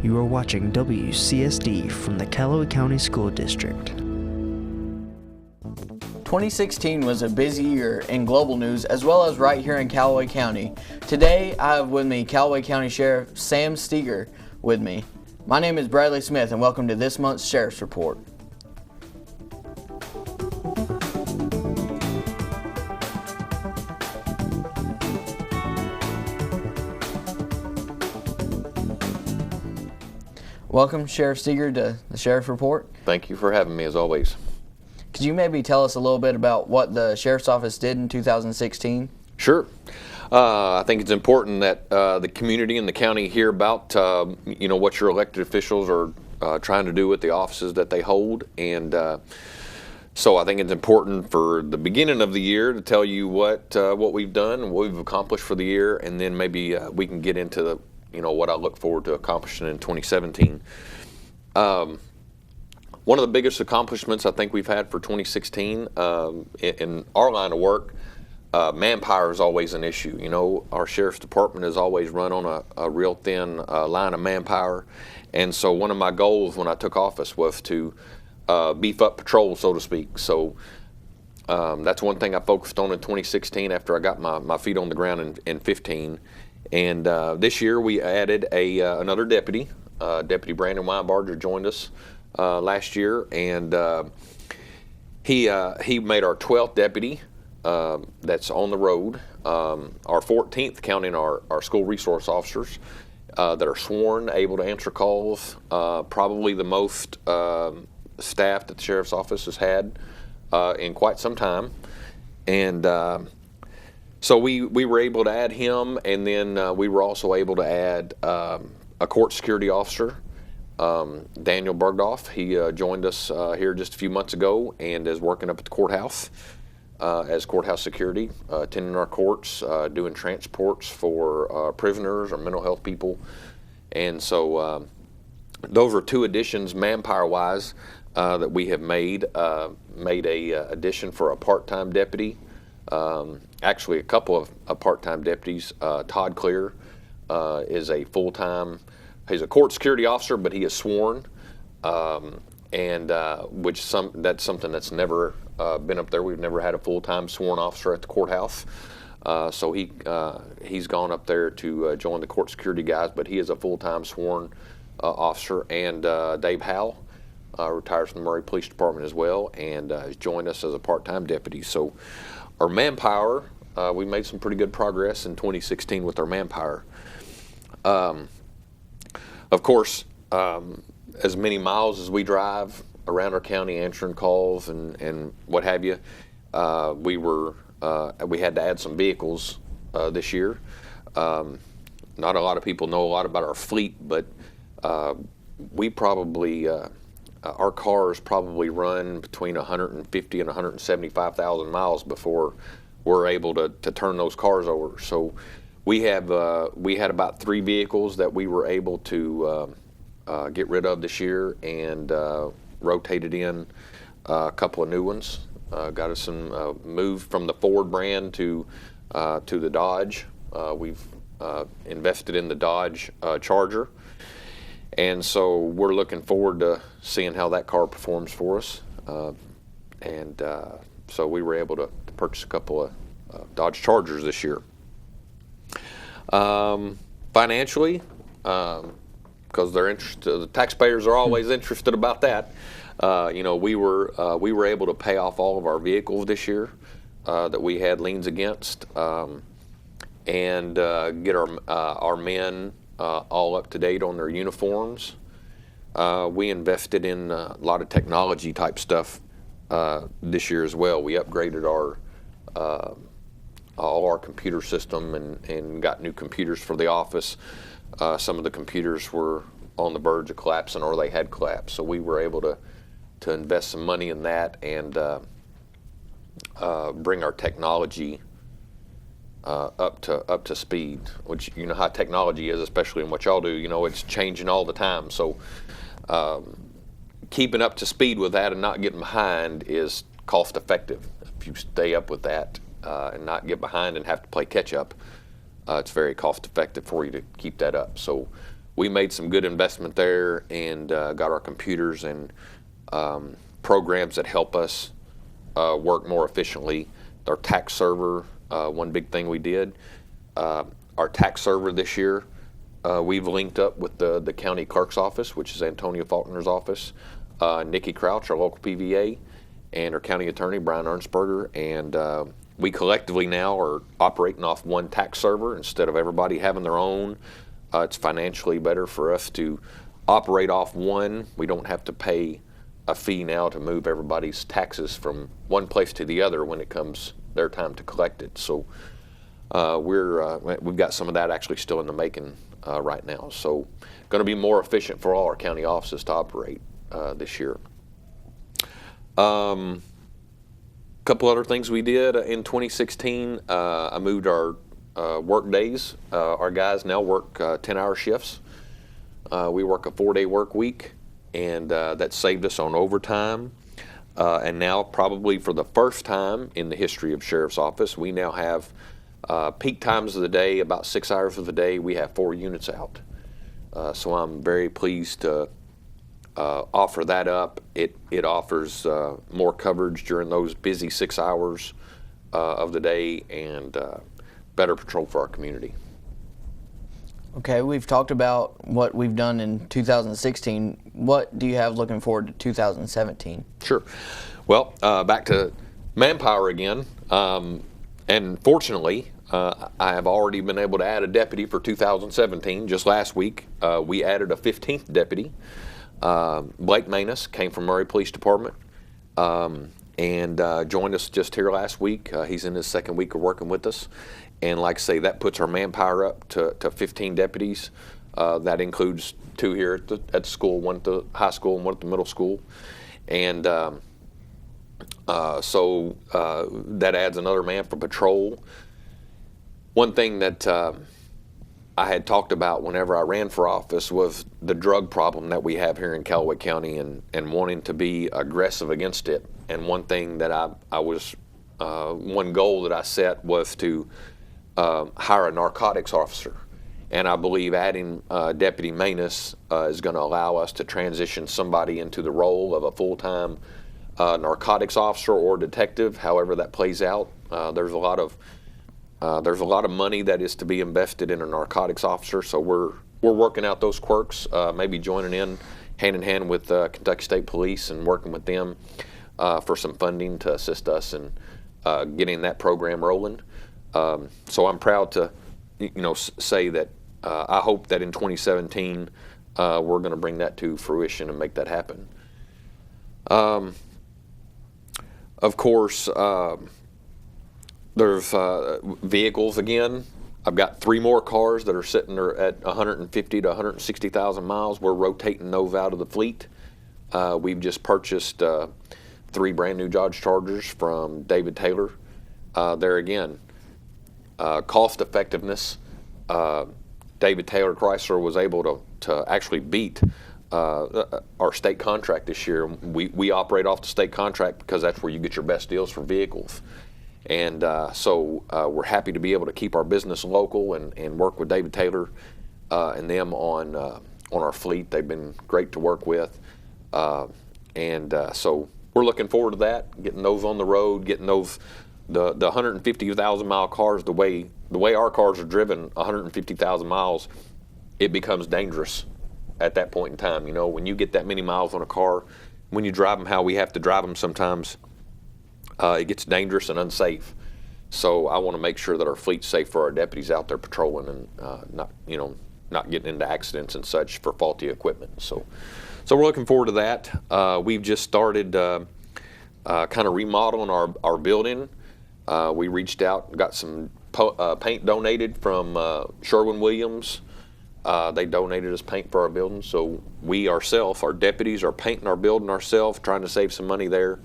You are watching WCSD from the Calloway County School District. 2016 was a busy year in global news as well as right here in Calloway County. Today I have with me Calloway County Sheriff Sam Steger with me. My name is Bradley Smith and welcome to this month's Sheriff's Report. Welcome, Sheriff Steger, to the Sheriff's Report. Thank you for having me, as always. Could you maybe tell us a little bit about what the Sheriff's Office did in 2016? Sure. I think it's important that the community and the county hear about what your elected officials are trying to do with the offices that they hold, and so I think it's important for the beginning of the year to tell you what we've done and what we've accomplished for the year, and then maybe we can get into the what I look forward to accomplishing in 2017. One of the biggest accomplishments I think we've had for 2016 in our line of work, manpower is always an issue. Our sheriff's department has always run on a real thin line of manpower, and so one of my goals when I took office was to beef up patrol, so to speak. So that's one thing I focused on in 2016 after I got my feet on the ground in 15. And this year we added another deputy. Deputy Brandon Weinbarger joined us last year, and he made our 12th deputy that's on the road, our 14th counting our school resource officers that are sworn, able to answer calls, probably the most staff that the Sheriff's Office has had in quite some time. And so we were able to add him, and then we were also able to add a court security officer, Daniel Bergdorf. He joined us here just a few months ago and is working up at the courthouse as courthouse security, attending our courts, doing transports for prisoners or mental health people. And so those are two additions manpower-wise that we have made. Made a addition for a part-time deputy. Actually, a couple of part-time deputies. Todd Clear is a full-time. He's a court security officer, but he is sworn, and that's something that's never been up there. We've never had a full-time sworn officer at the courthouse. So he's gone up there to join the court security guys, but he is a full-time sworn officer. And Dave Howell retires from the Murray Police Department as well, and has joined us as a part-time deputy. So our manpower, we made some pretty good progress in 2016 with our manpower. Of course, as many miles as we drive around our county answering calls and what have you, we had to add some vehicles this year. Not a lot of people know a lot about our fleet, but we probably our cars probably run between 150 and 175,000 miles before we're able to turn those cars over. So we had about 3 vehicles that we were able to get rid of this year, and rotated in a couple of new ones. Got us some moved from the Ford brand to the Dodge. We've invested in the Dodge Charger. And so we're looking forward to seeing how that car performs for us. So we were able to purchase a couple of Dodge Chargers this year. Financially, because they're interested, the taxpayers are always interested about that. We were able to pay off all of our vehicles this year that we had liens against, and get our men all up to date on their uniforms. We invested in a lot of technology type stuff this year as well. We upgraded all our computer system and got new computers for the office. Some of the computers were on the verge of collapsing, or they had collapsed, so we were able to invest some money in that and bring our technology up to speed, which you know how technology is, especially in what y'all do. It's changing all the time. So keeping up to speed with that and not getting behind is cost effective. If you stay up with that and not get behind and have to play catch up, it's very cost effective for you to keep that up. So we made some good investment there and got our computers and programs that help us work more efficiently. Our tax server, one big thing we did, our tax server this year, we've linked up with the county clerk's office, which is Antonia Faulkner's office, Nikki Crouch, our local PVA, and our county attorney, Brian Ernstberger, and we collectively now are operating off one tax server instead of everybody having their own. It's financially better for us to operate off one. We don't have to pay a fee now to move everybody's taxes from one place to the other when it comes their time to collect it. So we've got some of that actually still in the making right now. So going to be more efficient for all our county offices to operate this year. Couple other things we did in 2016. I moved our work days. Our guys now work 10-hour shifts. We work a 4-day work week, and that saved us on overtime. And now, probably for the first time in the history of Sheriff's Office, we now have peak times of the day, about 6 hours of the day, we have 4 units out. So I'm very pleased to offer that up. It offers more coverage during those busy 6 hours of the day and better patrol for our community. Okay, we've talked about what we've done in 2016. What do you have looking forward to 2017? Sure. Well, back to manpower again. And fortunately, I have already been able to add a deputy for 2017. Just last week, we added a 15th deputy. Blake Manus came from Murray Police Department and joined us just here last week. He's in his 2nd week of working with us. And like I say, that puts our manpower up to 15 deputies. That includes 2 here at the school, 1 at the high school and 1 at the middle school. And so that adds another man for patrol. One thing that I had talked about whenever I ran for office was the drug problem that we have here in Calloway County and wanting to be aggressive against it. And one thing that one goal that I set was to hire a narcotics officer. And I believe adding Deputy Manus is going to allow us to transition somebody into the role of a full-time narcotics officer or detective, however that plays out. There's a lot of money that is to be invested in a narcotics officer, so we're working out those quirks, maybe joining in hand with Kentucky State Police and working with them for some funding to assist us in getting that program rolling. So I'm proud to, say that I hope that in 2017 we're going to bring that to fruition and make that happen. Of course, there's vehicles again. I've got 3 more cars that are sitting there at 150 to 160,000 miles. We're rotating those out of the fleet. We've just purchased 3 brand new Dodge Chargers from David Taylor. There again, cost effectiveness. David Taylor Chrysler was able to actually beat our state contract this year. We operate off the state contract because that's where you get your best deals for vehicles. And so we're happy to be able to keep our business local and work with David Taylor and them on our fleet. They've been great to work with. So we're looking forward to that, getting those on the road, getting those the 150,000 mile cars. The way our cars are driven 150,000 miles, it becomes dangerous at that point in time. When you get that many miles on a car, when you drive them how we have to drive them sometimes, it gets dangerous and unsafe. So I want to make sure that our fleet's safe for our deputies out there patrolling and not getting into accidents and such for faulty equipment. So we're looking forward to that. We've just started kind of remodeling our building. We reached out and got some paint donated from Sherwin-Williams. They donated us paint for our building. So we ourselves, our deputies, are painting our building ourselves, trying to save some money there.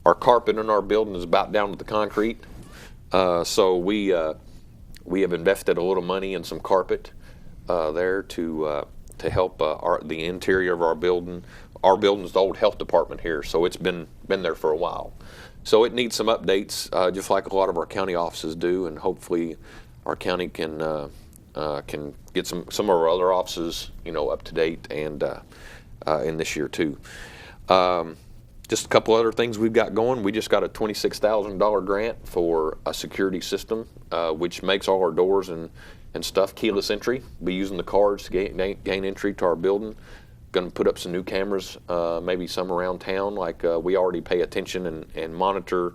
Our carpet in our building is about down to the concrete. So we have invested a little money in some carpet there to help the interior of our building. Our building's the old health department here, so it's been there for a while. So it needs some updates, just like a lot of our county offices do, and hopefully our county can can get some of our other offices, up to date and in this year too. Just a couple other things we've got going. We just got a $26,000 grant for a security system, which makes all our doors and stuff keyless entry. Be using the cards to gain entry to our building. Going to put up some new cameras, maybe some around town. Like we already pay attention and monitor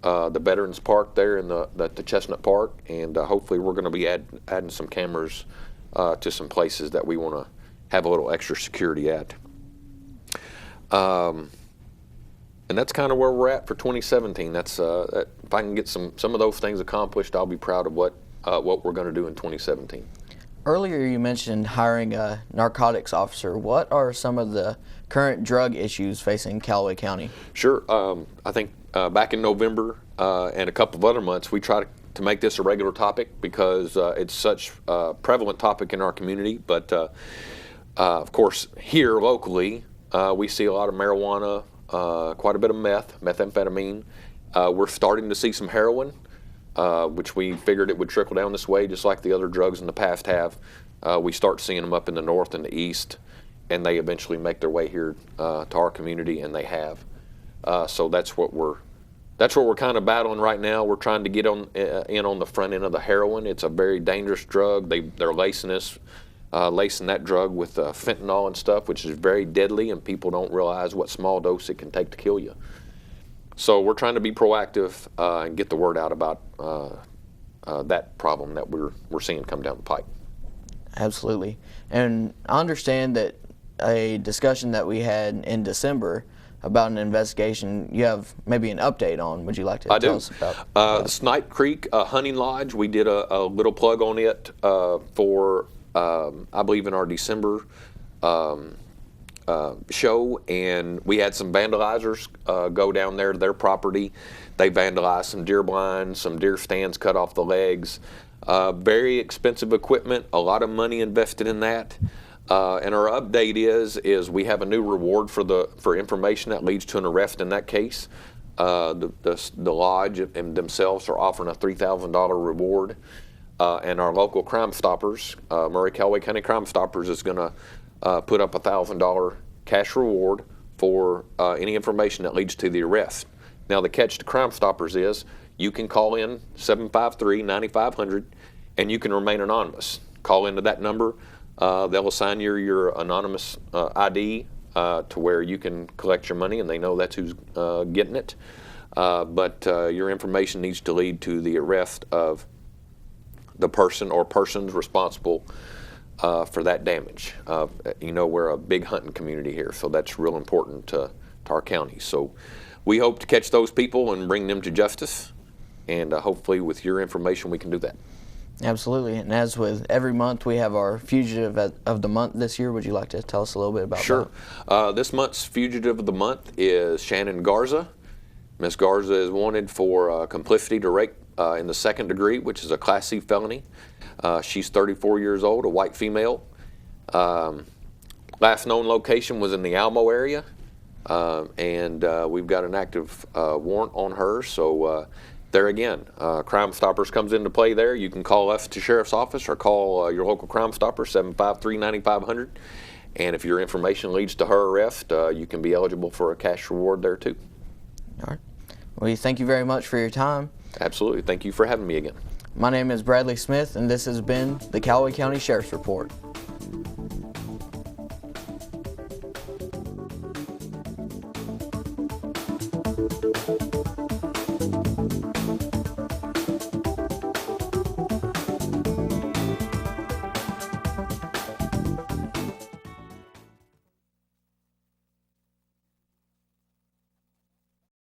the Veterans Park there in the Chestnut Park, and hopefully we're going to be adding some cameras to some places that we want to have a little extra security at. And that's kind of where we're at for 2017. That's if I can get some of those things accomplished, I'll be proud of what we're going to do in 2017. Earlier you mentioned hiring a narcotics officer. What are some of the current drug issues facing Calloway County? Sure. I think back in November and a couple of other months, we try to make this a regular topic because it's such a prevalent topic in our community. But of course, here locally, we see a lot of marijuana, quite a bit of methamphetamine. We're starting to see some heroin. Which we figured it would trickle down this way, just like the other drugs in the past have. We start seeing them up in the north and the east, and they eventually make their way here to our community, and they have. So that's what we're kind of battling right now. We're trying to get in on the front end of the heroin. It's a very dangerous drug. They're lacing that drug with fentanyl and stuff, which is very deadly, and people don't realize what small dose it can take to kill you. So we're trying to be proactive and get the word out about that problem that we're seeing come down the pike. Absolutely. And I understand that a discussion that we had in December about an investigation you have maybe an update on. Would you like to tell us about Snipe Creek Hunting Lodge? We did a little plug on it for, I believe, in our December show, and we had some vandalizers go down there to their property. They vandalized some deer blinds, some deer stands, cut off the legs. Very expensive equipment, a lot of money invested in that. And our update is we have a new reward for information that leads to an arrest in that case. The lodge and themselves are offering a $3,000 reward, and our local Crime Stoppers, Murray-Calloway County Crime Stoppers, is going to put up a $1,000 cash reward for any information that leads to the arrest. Now, the catch to Crime Stoppers is you can call in 753-9500 and you can remain anonymous. Call into that number. They'll assign you your anonymous ID to where you can collect your money, and they know that's who's getting it. But your information needs to lead to the arrest of the person or persons responsible for that damage. We're a big hunting community here, so that's real important to our county. So we hope to catch those people and bring them to justice, and hopefully with your information we can do that. Absolutely. And as with every month, we have our Fugitive of the Month this year. Would you like to tell us a little bit about that? Sure. This month's Fugitive of the Month is Shannon Garza. Miss Garza is wanted for complicity to rape in the second degree, which is a Class C felony. She's 34 years old, a white female. Last known location was in the Almo area, and we've got an active warrant on her. So there again, Crime Stoppers comes into play there. You can call us to Sheriff's Office or call your local Crime Stopper, 753-9500. And if your information leads to her arrest, you can be eligible for a cash reward there too. All right. Well, thank you very much for your time. Absolutely. Thank you for having me again. My name is Bradley Smith, and this has been the Calloway County Sheriff's Report.